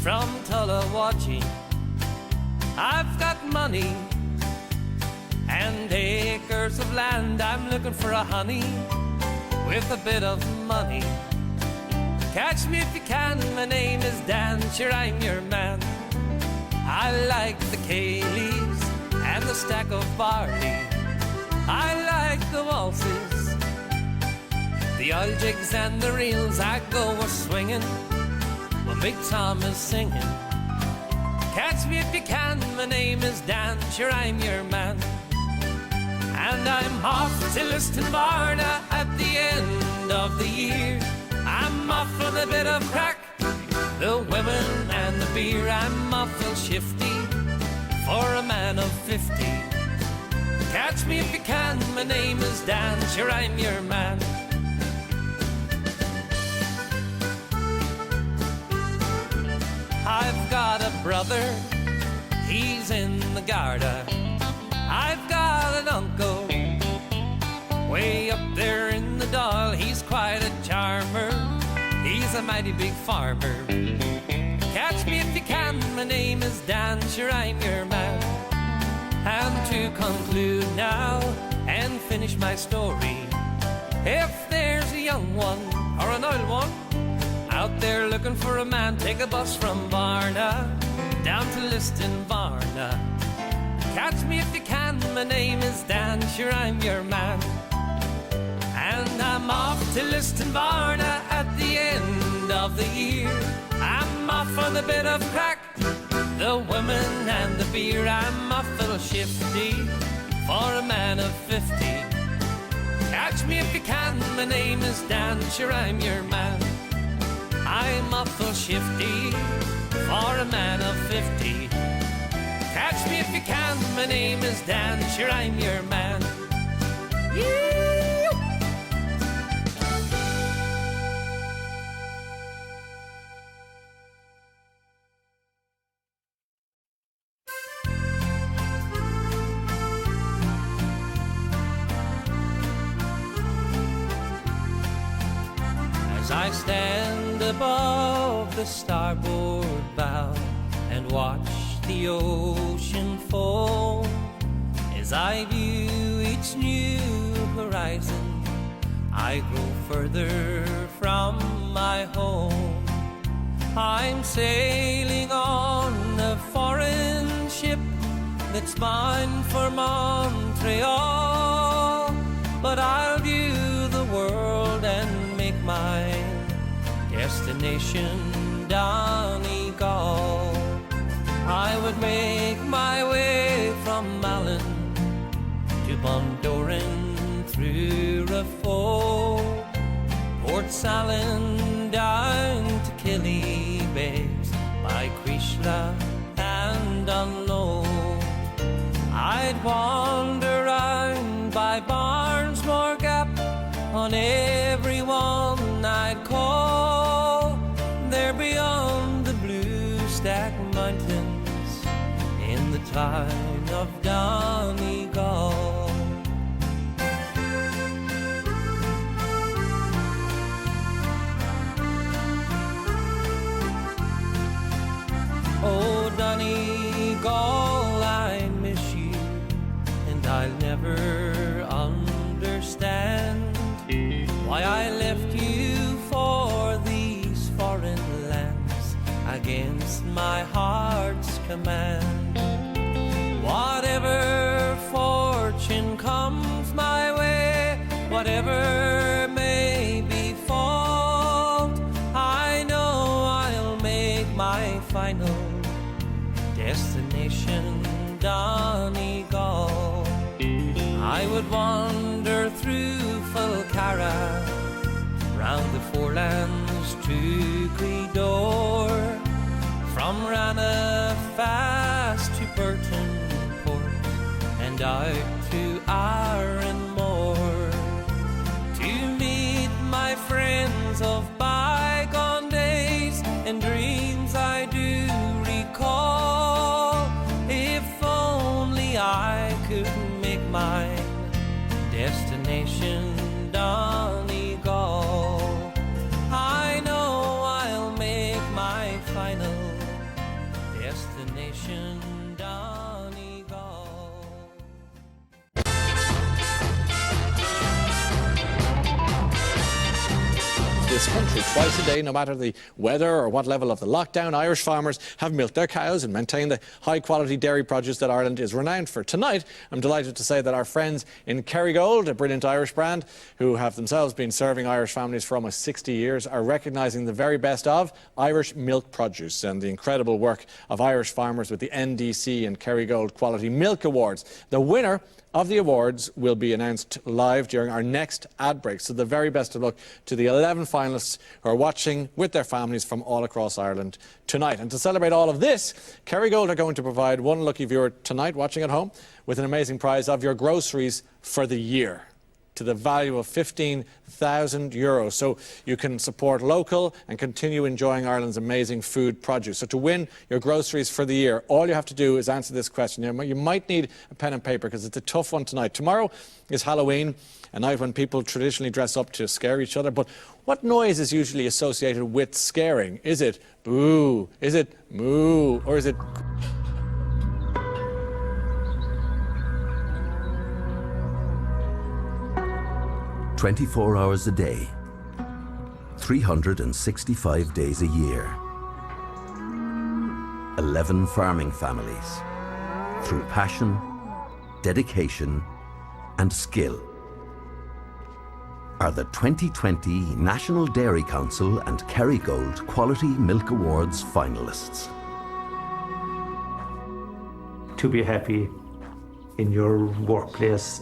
from Tullawachi. I've got money and acres of land. I'm looking for a honey with a bit of money. Catch me if you can, my name is Dan, sure I'm your man. I like the Kayleys and the stack of barley. I like the waltzes, the oil jigs and the reels. I go a-swinging when Big Tom is singing. Catch me if you can, my name is Dan, sure I'm your man. And I'm off to Listonvarna at the end of the year. I'm off on a bit of crack, the women and the beer. I'm awful shifty for a man of 50. Catch me if you can, my name is Dan, sure I'm your man. I've got a brother, he's in the Garda. I've got an uncle way up there in the Doll. He's quite a charmer, he's a mighty big farmer. Catch me if you can, my name is Dan, sure I'm your man. And to conclude now and finish my story, if there's a young one or an old one out there looking for a man, take a bus from Varna down to Listonvarna. Catch me if you can, my name is Dan, sure I'm your man. And I'm off to Listonvarna at the end of the year. I'm off on a bit of crack, the women and the beer. I'm a little shifty for a man of 50. Catch me if you can, my name is Dan, sure I'm your man. I'm awful shifty for a man of 50. Catch me if you can, my name is Dan, sure I'm your man. As I stand above the starboard bow and watch the ocean foam, as I view each new horizon, I grow further from my home. I'm sailing on a foreign ship that's bound for Montreal, but I'll view the world and make my destination Donegal. I would make my way from Malin to Bundoran through Raffo, Port Salin down to Killybegs, by Quishla and Dunlow. I'd wander round by Barnesmore Gap, on every one I'd call. There beyond the blue stack mountains in the town of Donegal. Oh, Donegal, I miss you, and I'll never understand why I left you for these foreign lands against my heart's command. Whatever fortune comes my way, whatever may befall, I know I'll make my final destination Donegal. I would wander through Fulcara, round the forelands to Gweedore, from Ranafast to Burton Port, and out to Arranmore, to meet my friends of bygone days and dreams I do recall. If only I could make my destination Donegal, I know I'll make my final this country. Twice a day, no matter the weather or what level of the lockdown, Irish farmers have milked their cows and maintained the high-quality dairy produce that Ireland is renowned for. Tonight, I'm delighted to say that our friends in Kerrygold, a brilliant Irish brand, who have themselves been serving Irish families for almost 60 years, are recognising the very best of Irish milk produce and the incredible work of Irish farmers with the NDC and Kerrygold Quality Milk Awards. The winner of the awards will be announced live during our next ad break. So the very best of luck to the 11 finalists who are watching with their families from all across Ireland tonight. And to celebrate all of this, Kerrygold are going to provide one lucky viewer tonight watching at home with an amazing prize of your groceries for the year, to the value of €15,000. So you can support local and continue enjoying Ireland's amazing food produce. So to win your groceries for the year, all you have to do is answer this question. You might need a pen and paper because it's a tough one tonight. Tomorrow is Halloween, a night when people traditionally dress up to scare each other. But what noise is usually associated with scaring? Is it boo? Is it moo? Or is it... 24 hours a day, 365 days a year. 11 farming families, through passion, dedication and skill, are the 2020 National Dairy Council and Kerrygold Quality Milk Awards finalists. To be happy in your workplace,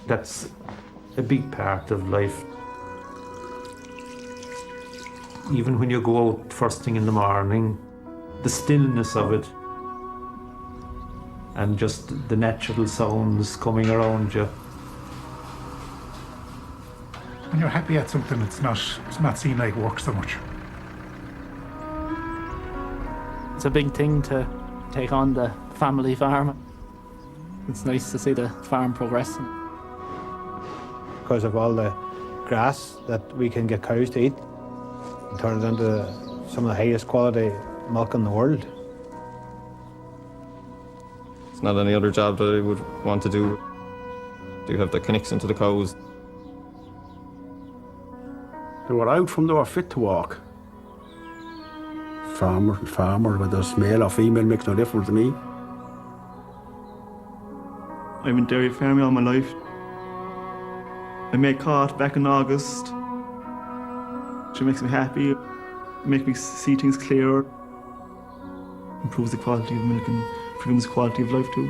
that's a big part of life. Even when you go out first thing in the morning, the stillness of it and just the natural sounds coming around you. When you're happy at something, it's not seen like work so much. It's a big thing to take on the family farm. It's nice to see the farm progressing. Because of all the grass that we can get cows to eat and turn it into some of the highest quality milk in the world. It's not any other job that I would want to do. You have the connection to the cows. They were out from they were fit to walk. Farmer, whether it's male or female, makes no difference to me. I've been dairy farming all my life. I made cod back in August. She makes me happy, makes me see things clearer, improves the quality of milk and improves the quality of life too.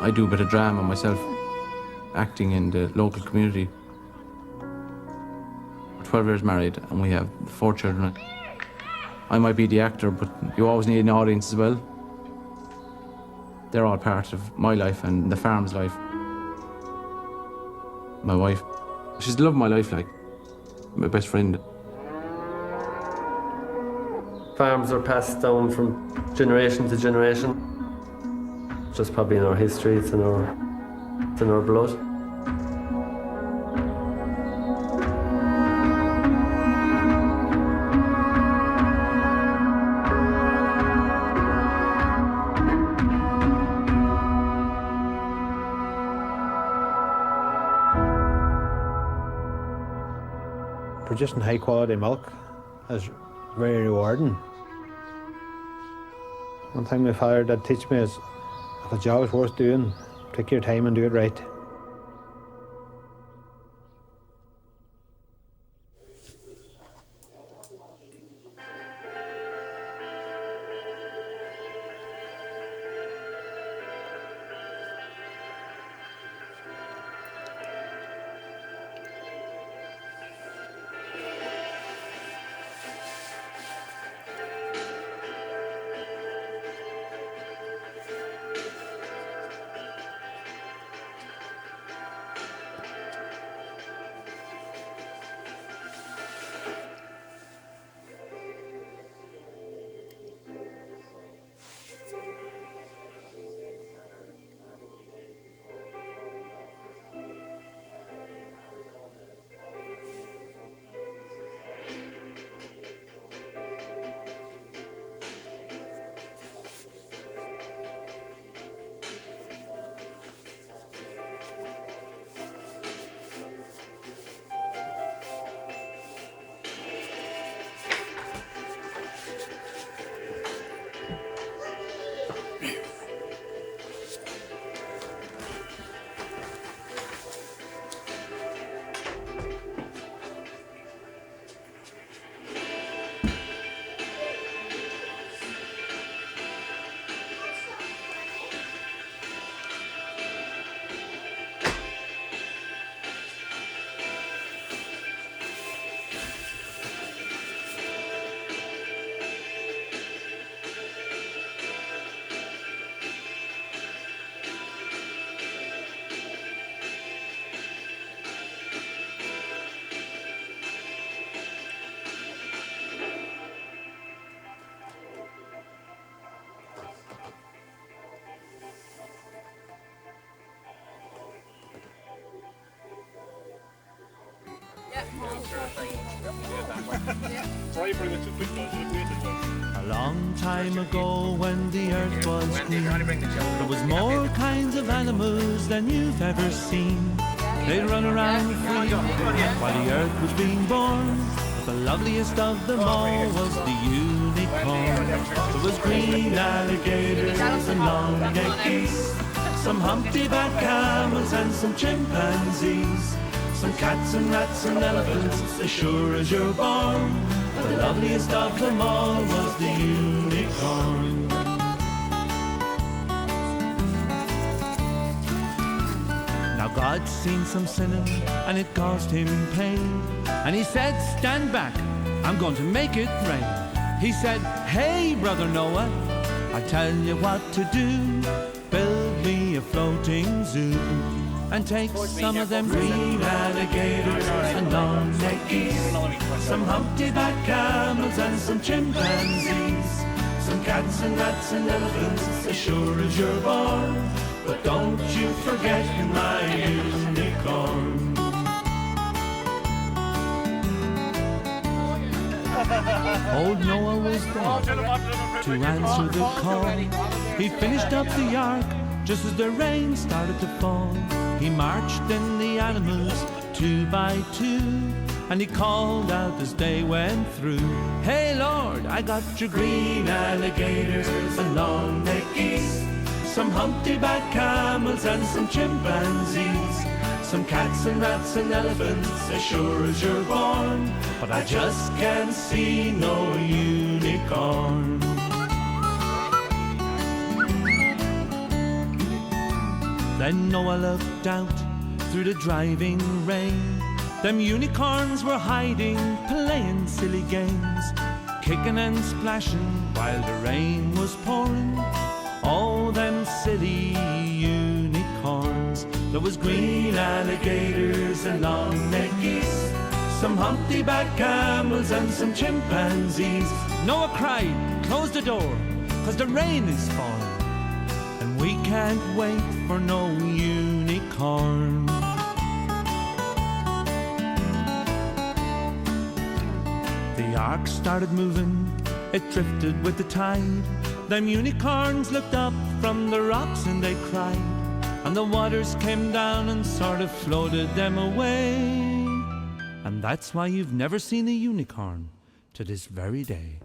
I do a bit of drama myself, acting in the local community. We're 12 years married and we have 4 children. I might be the actor, but you always need an audience as well. They're all part of my life and the farm's life. My wife, she's the love of my life, like, my best friend. Farms are passed down from generation to generation. It's just probably in our history, it's in our blood. Producing high quality milk is very rewarding. One thing my father did teach me is if a job is worth doing, take your time and do it right. A long time ago when the earth was green, there was more kinds of animals than you've ever seen. They'd run around free while the earth was being born. But the loveliest of them all was the unicorn. There was green alligators and long-necked geese, some humpty-backed camels and some chimpanzees, some cats and rats and elephants as sure as you're born. But the loveliest of them all was the unicorn. Now God'd seen some sinning and it caused him pain, and he said, stand back, I'm going to make it rain. He said, hey brother Noah, I tell you what to do, build me a floating zoo, and take some of them green alligators and long-necked geese, some humpty-backed camels and some chimpanzees, some cats and rats and elephants as sure as you're born. But don't you forget my unicorn. Old Noah was there to answer the call. He finished up the ark just as the rain started to fall. He marched in the animals 2 by 2, and he called out as they went through, hey Lord, I got your green alligators and long-necked geese, some humpty-backed camels and some chimpanzees, some cats and rats and elephants as sure as you're born. But I just can't see no unicorn. Then Noah looked out through the driving rain. Them unicorns were hiding, playing silly games, kicking and splashing while the rain was pouring. Oh, them silly unicorns. There was green alligators and long-necked geese, some humpty-backed camels and some chimpanzees. Noah cried, close the door, 'cause the rain is falling, and we can't wait for no unicorn. The ark started moving, it drifted with the tide. Them unicorns looked up from the rocks and they cried, and the waters came down and sort of floated them away. And that's why you've never seen a unicorn to this very day.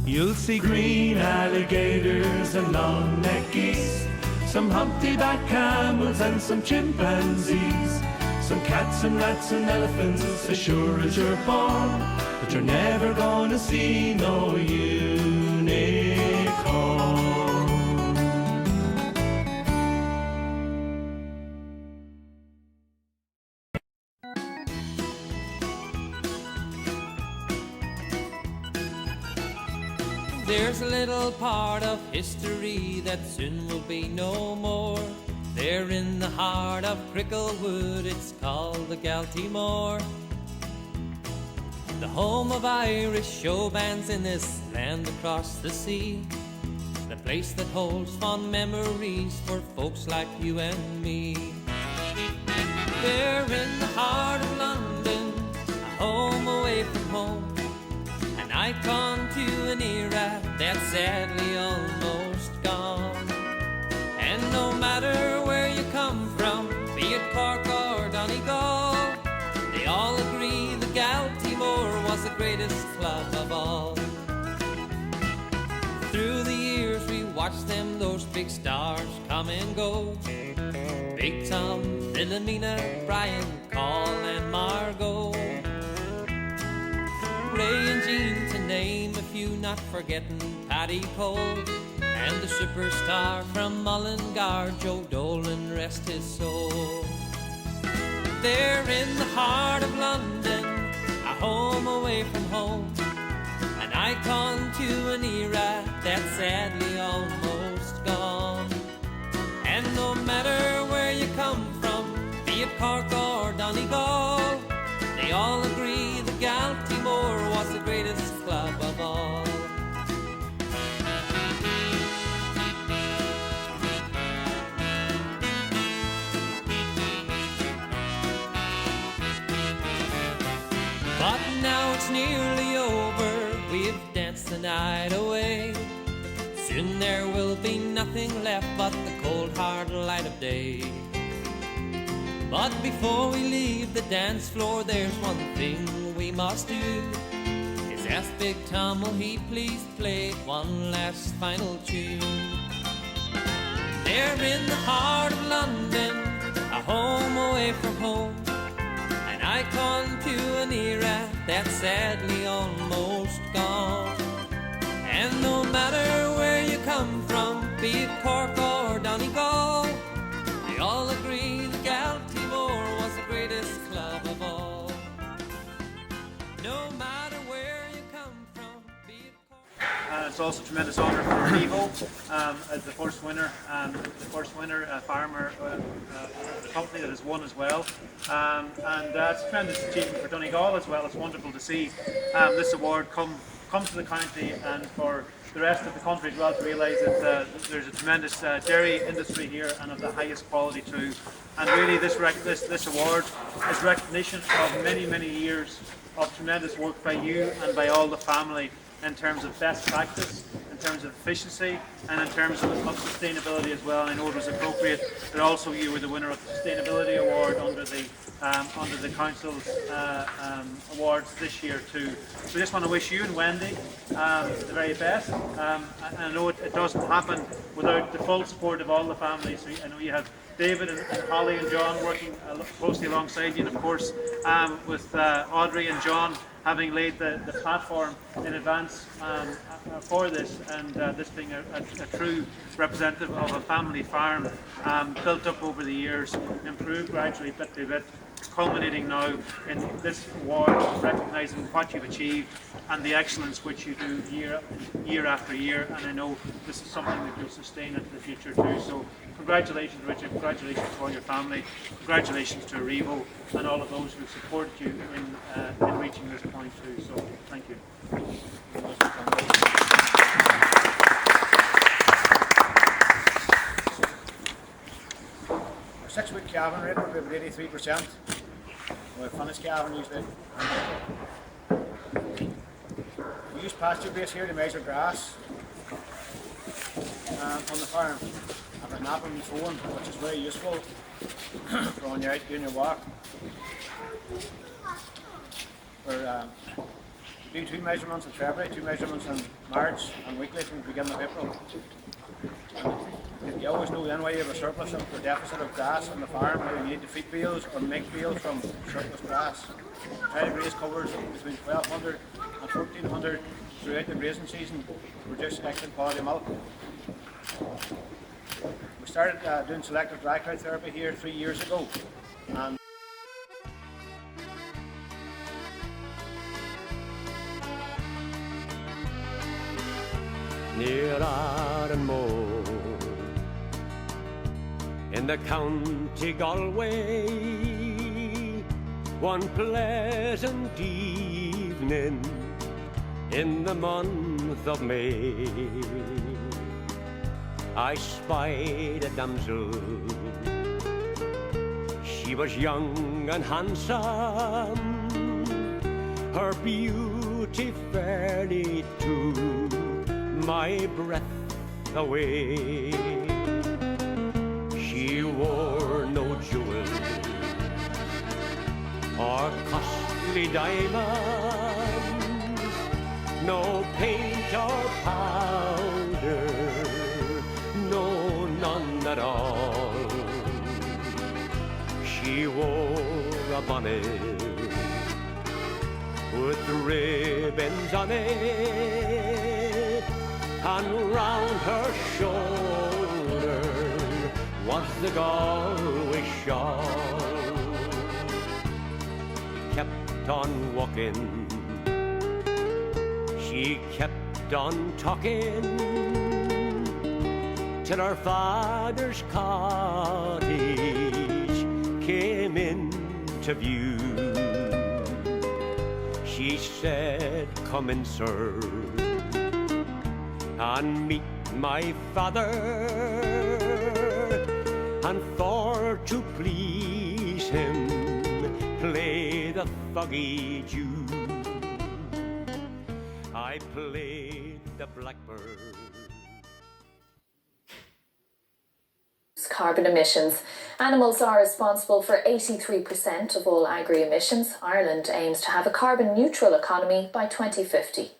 You'll see green alligators and long-necked geese, some humpty-backed camels and some chimpanzees, some cats and rats and elephants as sure as you're born. But you're never gonna see no unicorn. There's a little part of history that soon will be no more. There in the heart of Cricklewood, it's called the Galtymore. The home of Irish show bands in this land across the sea. The place that holds fond memories for folks like you and me. There in the heart of London, a home away from home, an icon to an era that's sadly almost gone. And no matter where you come from, be it Cork or Donegal, they all agree the Galtymore was the greatest club of all. Through the years we watched them, those big stars come and go. Big Tom, Philomena, Brian, Call and Margot, Ray and Jean to name a few, not forgetting Paddy Cole, and the superstar from Mullingar, Joe Dolan, rest his soul. There in the heart of London, a home away from home, an icon to an era that's sadly almost gone. And no matter where you come from, be it Cork or Donegal, they all agree the Galtymore was the greatest club of all. And now it's nearly over, we've danced the night away. Soon there will be nothing left but the cold hard light of day. But before we leave the dance floor, there's one thing we must do. Is ask Big Tom, will he please play one last final tune. There in the heart of London, a home away from home, an icon to an era that's sadly almost gone. And no matter where you come from, be it Cork or Donegal, they all agree the Galtymore was the greatest club of all. No matter where you come from, be it Cork. It's also a tremendous honour for Revo as the first winner, farmer, the company that has won as well. And it's a tremendous achievement for Donegal as well. It's wonderful to see this award come to the county, and for the rest of the country as well, to realise that there's a tremendous dairy industry here and of the highest quality too. And really this award is recognition of many years of tremendous work by you and by all the family in terms of best practice, in terms of efficiency, and in terms of sustainability as well. I know it was appropriate that also you were the winner of the Sustainability Award under the Council's awards this year too. So I just want to wish you and Wendy the very best. And I know it doesn't happen without the full support of all the families. So I know you have David and Holly and John working closely alongside you, and of course with Audrey and John having laid the platform in advance for this, and this being a true representative of a family farm built up over the years, improved gradually bit by bit, culminating now in this award, recognising what you've achieved and the excellence which you do year after year. And I know this is something that you'll sustain into the future too. So congratulations, Richard, congratulations to all your family, congratulations to Revo and all of those who supported you in reaching this point too. So thank you. Our 6-week calving rate would be about 83%. We finished calving usually. We use pasture base here to measure grass on the farm. I've been napping my phone, which is very useful for when you're out doing your walk. We do 2 measurements in February, 2 measurements in March, and weekly from the beginning of April. You always know then why you have a surplus or deficit of grass on the farm, whether you need to feed bales or make bales from surplus grass. Try to graze covers between 1,200 and 1,400 throughout the grazing season to produce excellent quality milk. We started doing selective dry cow therapy here 3 years ago. And near Ardenmoor in the county Galway, one pleasant evening in the month of May, I spied a damsel. She was young and handsome, her beauty fairly took my breath away. She wore no jewels or costly diamonds, no paint or powder, no, none at all. She wore a bonnet with ribbons on it, and round her shoulder was the Galway shawl. Kept on walking, she kept on talking, till her father's cottage came into view. She said, "Come in, sir, and meet my father," and for to please him play the foggy Jew. I played the blackbird. Carbon emissions. Animals are responsible for 83% of all agri-emissions. Ireland aims to have a carbon-neutral economy by 2050.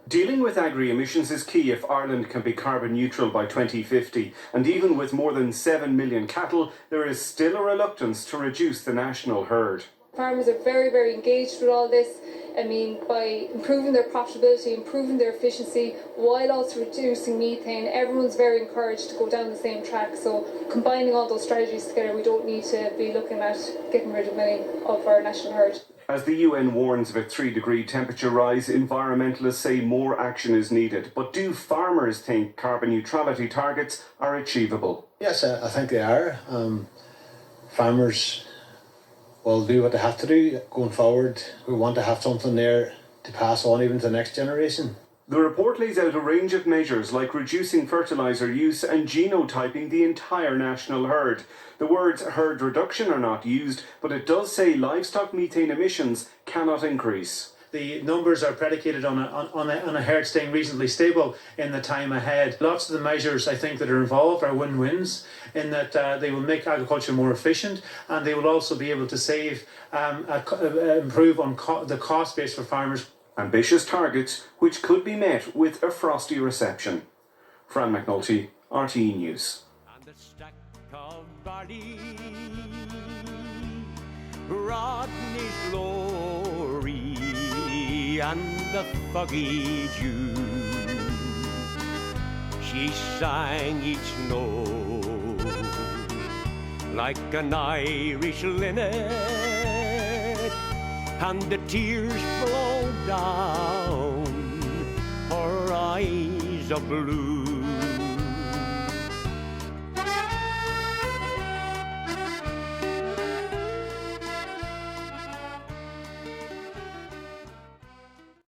Dealing with agri-emissions is key if Ireland can be carbon neutral by 2050. And even with more than 7 million cattle, there is still a reluctance to reduce the national herd. Farmers are very, very engaged with all this. I mean, by improving their profitability, improving their efficiency, while also reducing methane, everyone's very encouraged to go down the same track. So combining all those strategies together, we don't need to be looking at getting rid of any of our national herd. As the UN warns of a 3-degree temperature rise, environmentalists say more action is needed. But do farmers think carbon neutrality targets are achievable? Yes, I think they are. Farmers will do what they have to do going forward. We want to have something there to pass on even to the next generation. The report lays out a range of measures like reducing fertiliser use and genotyping the entire national herd. The words herd reduction are not used, but it does say livestock methane emissions cannot increase. The numbers are predicated on a herd staying reasonably stable in the time ahead. Lots of the measures I think that are involved are win-wins in that they will make agriculture more efficient, and they will also be able to save, improve on the cost base for farmers. Ambitious targets which could be met with a frosty reception. Fran McNulty, RTE News. And the stack of barley, Rodney's glory, and the foggy Jew. She sang each note like an Irish linnet, and the tears flow down her eyes of blue.